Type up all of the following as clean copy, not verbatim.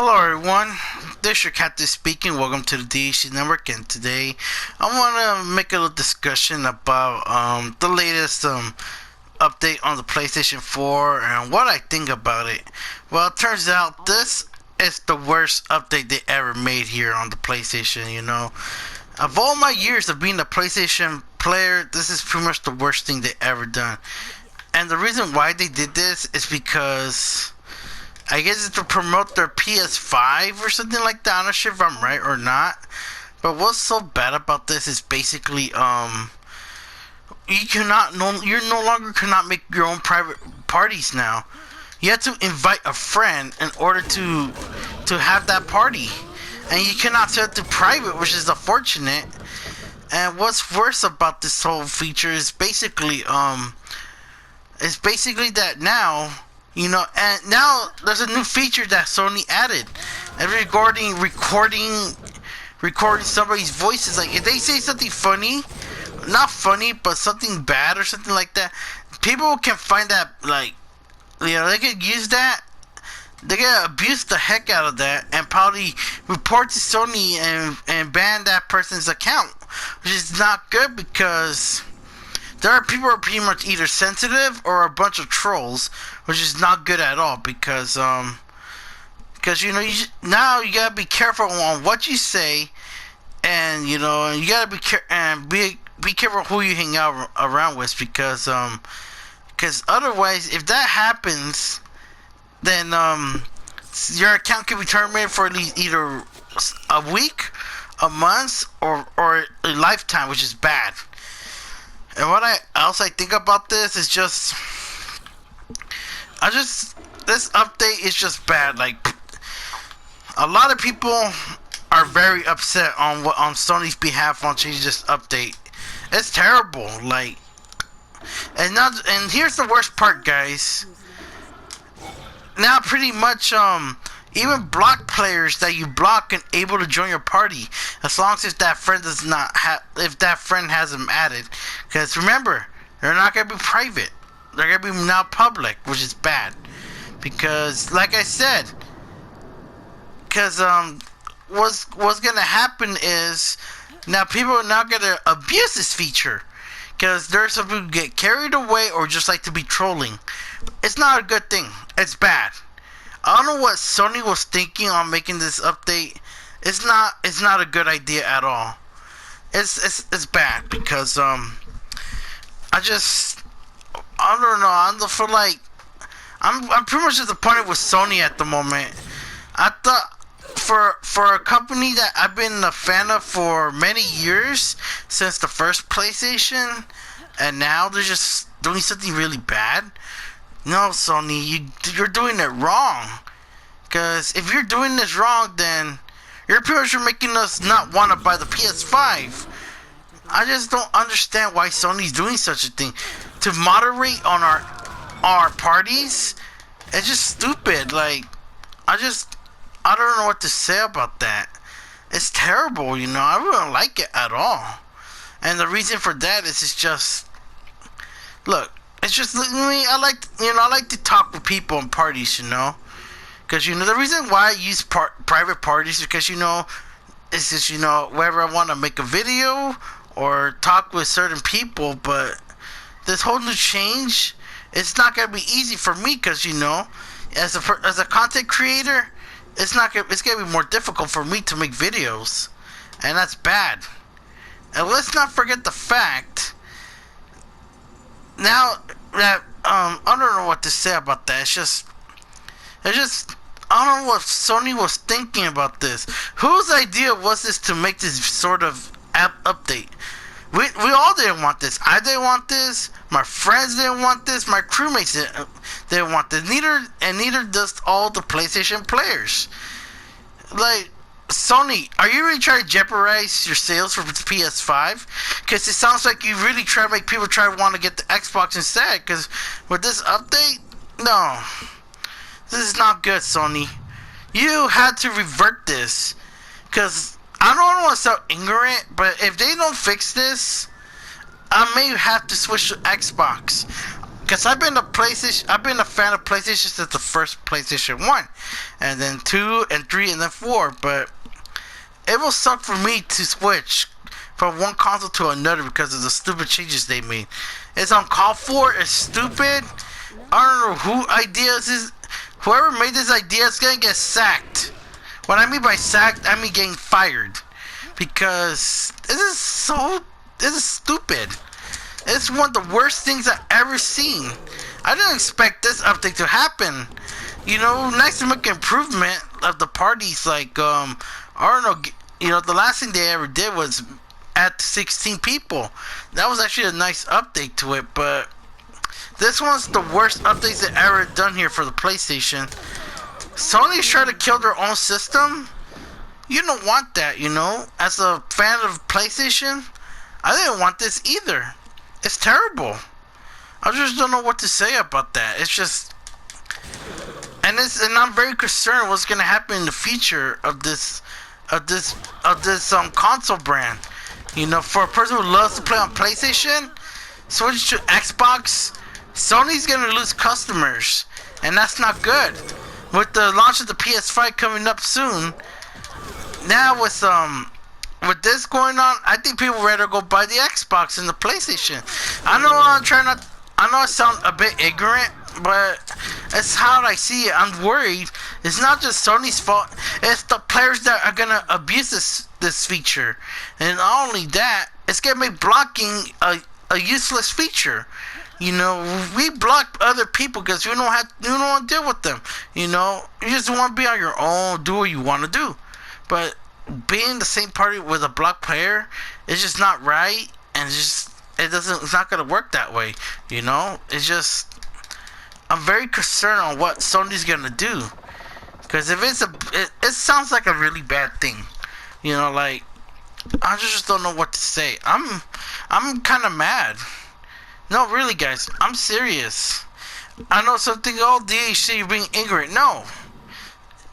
Hello everyone, this is your captain speaking. Welcome to the DHC Network, and today I want to make a little discussion about the latest update on the PlayStation 4 and what I think about it. Well, it turns out this is the worst update they ever made here on the PlayStation, you know. Of all my years of being a PlayStation player, this is pretty much the worst thing they ever done. And the reason why they did this is because I guess it's to promote their PS5 or something like that. I'm not sure if I'm right or not. But what's so bad about this is basically you're no longer cannot make your own private parties now. You have to invite a friend in order to have that party, and you cannot set it to private, which is unfortunate. And what's worse about this whole feature is basically that now, you know, and now there's a new feature that Sony added, and regarding recording somebody's voices. Like if they say something funny, not funny, but something bad or something like that, people can find that, like, you know, they could use that. They can abuse the heck out of that and probably report to Sony and ban that person's account, which is not good because there are people who are pretty much either sensitive or a bunch of trolls, which is not good at all. Because you know, now you gotta be careful on what you say, and you know, you gotta be careful who you hang out around with, because otherwise, if that happens, then your account can be terminated for at least either a week, a month, or a lifetime, which is bad. And what else I think about this is this update is just bad. Like, a lot of people are very upset on Sony's behalf on changing this update. It's terrible. Like, and here's the worst part, guys. Now, pretty much, even block players that you block and able to join your party, as long as if that friend has them added. Because remember, they're not gonna be private; they're gonna be now public, which is bad. Because, like I said, what's gonna happen is now people are not gonna abuse this feature, because there's some people who get carried away or just like to be trolling. It's not a good thing. It's bad. I don't know what Sony was thinking on making this update. It's not a good idea at all. It's bad because I don't know. I'm pretty much disappointed with Sony at the moment. I thought for a company that I've been a fan of for many years, since the first PlayStation, and now they're just doing something really bad. No, Sony, you're doing it wrong. Because if you're doing this wrong, then you're pretty much making us not want to buy the PS5. I just don't understand why Sony's doing such a thing. To moderate on our parties, it's just stupid. Like, I don't know what to say about that. It's terrible, you know. I really don't like it at all. And the reason for that is it's just, look, it's just me. I like to talk with people in parties, you know, because you know the reason why I use private parties is because, you know, it's just, you know, wherever I want to make a video or talk with certain people. But this whole new change, it's not gonna be easy for me, because, you know, as a content creator, it's gonna be more difficult for me to make videos, and that's bad. And let's not forget the fact. Now that I don't know what to say about that. It's just I don't know what Sony was thinking about this. Whose idea was this to make this sort of update? We all didn't want this. I didn't want this. My friends didn't want this. My crewmates didn't want this. Neither does all the PlayStation players. Like, Sony, are you really trying to jeopardize your sales for PS5? Because it sounds like you really try to make people want to get the Xbox instead. Because with this update, no, this is not good, Sony. You had to revert this. Because I don't want to sound ignorant, but if they don't fix this, I may have to switch to Xbox. because I've been a fan of PlayStation since the first PlayStation 1, and then 2 and 3 and then 4. But it will suck for me to switch from one console to another because of the stupid changes they made. It's uncalled for. It's stupid. I don't know whoever made this idea is gonna get sacked. What I mean by sacked, I mean getting fired, because this is stupid. It's one of the worst things I've ever seen. I didn't expect this update to happen. You know, nice to make improvement of the parties. Like, I don't know. You know, the last thing they ever did was add 16 people. That was actually a nice update to it. But this one's the worst updates they've ever done here for the PlayStation. Sony's trying to kill their own system. You don't want that, you know. As a fan of PlayStation, I didn't want this either. It's terrible. I just don't know what to say about that. It's just, and I'm very concerned what's gonna happen in the future of this console brand. You know, for a person who loves to play on PlayStation, switch to Xbox, Sony's gonna lose customers, and that's not good. With the launch of the PS5 coming up soon, now with this going on, I think people rather go buy the Xbox than the PlayStation. I know I know I sound a bit ignorant, but it's how I see it. I'm worried. It's not just Sony's fault. It's the players that are gonna abuse this feature, and not only that, it's gonna make blocking a useless feature. You know, we block other people because you don't want to deal with them. You know, you just want to be on your own, do what you want to do. But being the same party with a block player is just not right, and it's not gonna work that way. You know, I'm very concerned on what Sony's gonna do, because if it sounds like a really bad thing. You know, like, I just don't know what to say. I'm kind of mad. No, really, guys, I'm serious. I know something. Oh, DHC, you're being ignorant. No,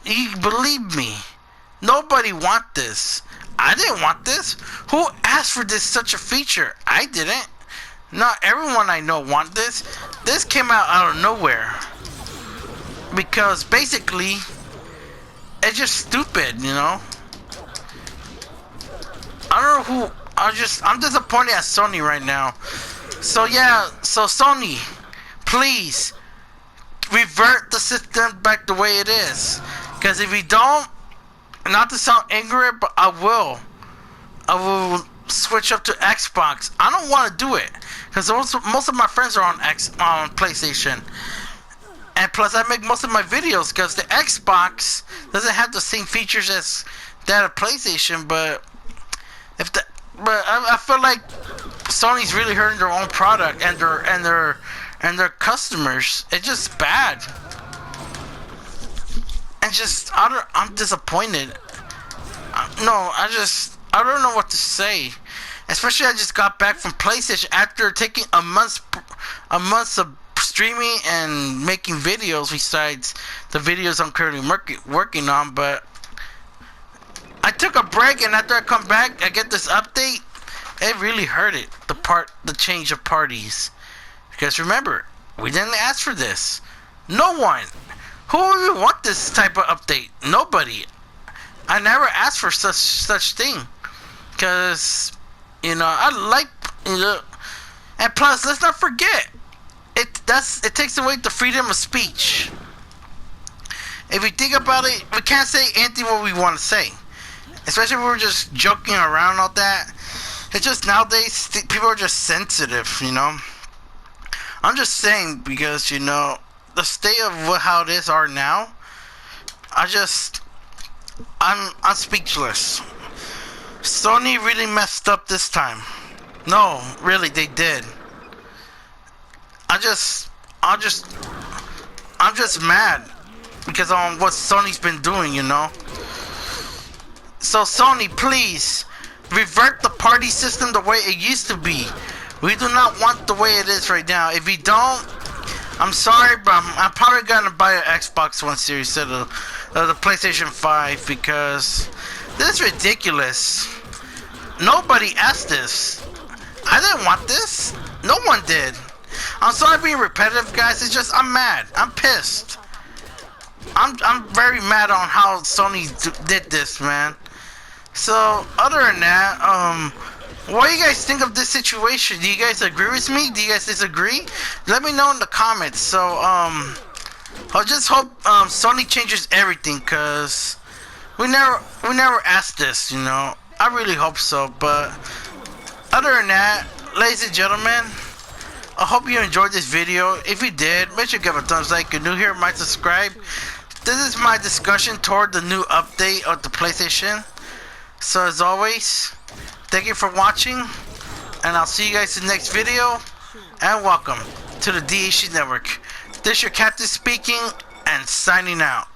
you believe me. Nobody want this. I didn't want this. Who asked for such a feature? I didn't. Not everyone I know want this. This came out of nowhere. Because basically, it's just stupid, you know. I don't know who. I'm disappointed at Sony right now. So yeah, so Sony, please revert the system back the way it is. Because if you don't, not to sound angry, but I will switch up to Xbox. I don't want to do it because most of my friends are on PlayStation, and plus I make most of my videos because the Xbox doesn't have the same features as that of PlayStation. But I feel like Sony's really hurting their own product and their customers. It's just bad. And just I'm disappointed. I don't know what to say. Especially I just got back from PlayStation after taking a month of streaming and making videos besides the videos I'm currently working on. But I took a break, and after I come back, I get this update. It really hurt it. The change of parties, because remember, we didn't ask for this. No one. Who would even want this type of update? Nobody. I never asked for such thing, because you know I like, you know, and plus let's not forget it takes away the freedom of speech. If we think about it, we can't say anything what we want to say, especially if we're just joking around all that. It's just nowadays people are just sensitive, you know. I'm just saying, because you know the state of how it is are now. I'm speechless. Sony really messed up this time. No, really, they did. I'm just mad because on what Sony's been doing, you know. So Sony, please revert the party system the way it used to be. We do not want the way it is right now. If you don't, I'm sorry, but I'm probably gonna buy an Xbox One Series instead of the PlayStation 5, because this is ridiculous. Nobody asked this. I didn't want this. No one did. I'm sorry being repetitive, guys. It's just I'm mad. I'm pissed. I'm very mad on how Sony did this, man. So other than that, what do you guys think of this situation? Do you guys agree with me? Do you guys disagree? Let me know in the comments. So I just hope Sony changes everything, cause we never asked this, you know. I really hope so. But other than that, ladies and gentlemen, I hope you enjoyed this video. If you did, make sure to give a thumbs up. If you're new here, might subscribe. This is my discussion toward the new update of the PlayStation. So as always, thank you for watching, and I'll see you guys in the next video. And welcome to the DHC Network. This is your captain speaking and signing out.